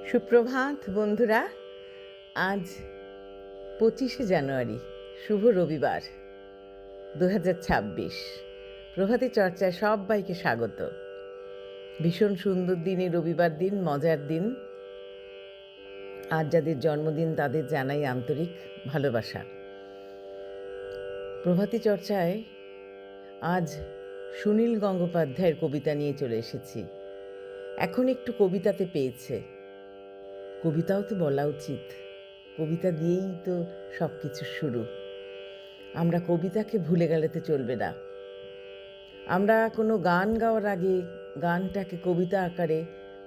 সুপ্রভাত বন্ধুরা। আজ 25শে জানুয়ারি, শুভ রবিবার 2026। প্রভাতী চর্চায় সবাইকে স্বাগত। ভীষণ সুন্দর দিন, এই রবিবার দিন, মজার দিন। আজ যাদের জন্মদিন তাদের জানাই আন্তরিক ভালোবাসা। প্রভাতী চর্চায় আজ সুনীল গঙ্গোপাধ্যায়ের কবিতা নিয়ে চলে এসেছি। এখন একটু কবিতাতে পেয়েছে, কবিতাও তো বলা উচিত, কবিতা দিয়েই তো সব কিছু শুরু। আমরা কবিতাকে ভুলে গেলে তো চলবে না। আমরা কোনো গান গাওয়ার আগে গানটাকে কবিতা আকারে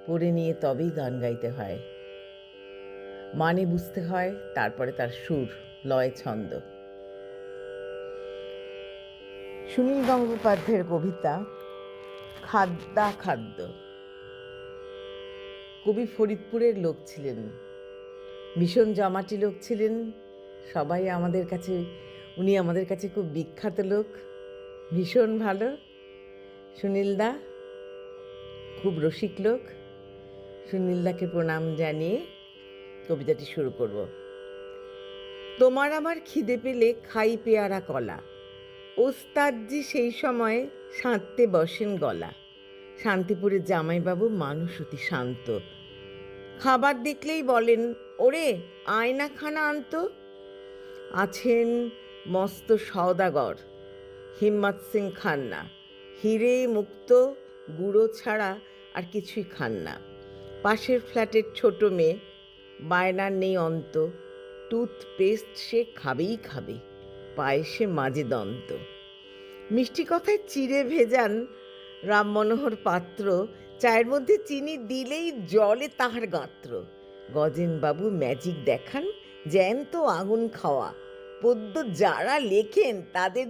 পড়ে নিয়ে তবেই গান গাইতে হয়, মানে বুঝতে হয়, তারপরে তার সুর, লয়, ছন্দ। সুনীল গঙ্গোপাধ্যায়ের কবিতা খাদ্যা খাদ্য। কবি ফরিদপুরের লোক ছিলেন, ভীষণ জমাটি লোক ছিলেন। সবাই উনি আমাদের কাছে খুব বিখ্যাত লোক, ভীষণ ভালো। সুনীলদা খুব রসিক লোক। সুনীলদাকে প্রণাম জানিয়ে কবিতাটি শুরু করব। তোমার আমার খিদে পেলে খাই পেয়ারা কলা, ওস্তাদজি সেই সময় সাঁততে বসেন গলা। শান্তিপুরের জামাইবাবু মানুষ অতি শান্ত, খাবার দেখলেই বলেন, ওরে আয়না খানা আনতো। আছেন মস্ত সওদাগর, হিম্মত সিং খান না, হিরে মুক্ত গুঁড়ো ছাড়া আর কিছুই খান না। পাশের ফ্ল্যাটের ছোট মেয়ে, বায়নার নেই অন্ত, টুথপেস্ট সে খাবেই খাবে, পায়েসে মাঝে দন্ত। মিষ্টি কথায় চিড়ে ভেজান রাম মনোহর পাত্র, চায়ের মধ্যে চিনি দিলেই জলে তাহার গাত্র। গজেনবাবু ম্যাজিক দেখান, জ্যান্ত আগুন খাওয়া, পদ্য যারা লেখেন তাদের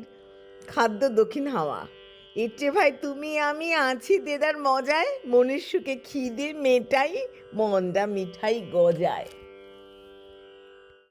খাদ্য দক্ষিণ হাওয়া। এটে ভাই তুমি আমি আছি দেদার মজায়, মনের সুখে খিদে মেটাই, মন্ডা মিঠাই গজায়।